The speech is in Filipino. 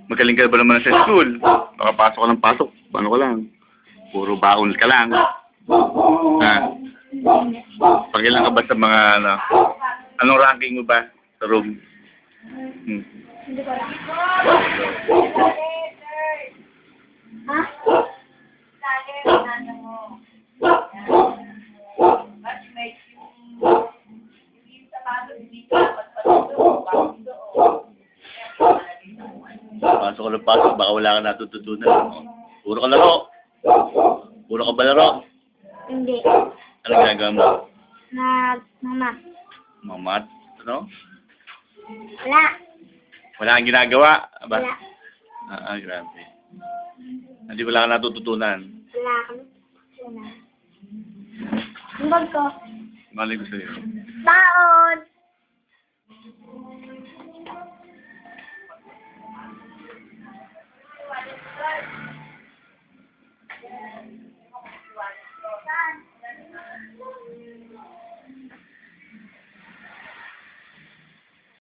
Magaling ka ba naman sa school? Baka pasok ka ng pasok. Paano ka lang? Puro baon ka lang. Ha? Pagilan ka ba sa mga ano? Anong ranking mo ba sa room? Hindi ko lang. Ha? Pasok ka ng pasok, baka wala ka natututunan. Puro ka laro. Puro ka ba laro? Hindi. Ano ginagawa mo? Mama. Mamat? Ano? Wala. Wala kang ginagawa? Aba? Wala. Grabe. Hindi wala ka natututunan. Wala kami. Wala. Ang bag ko. Mali ko sa'yo. Baon!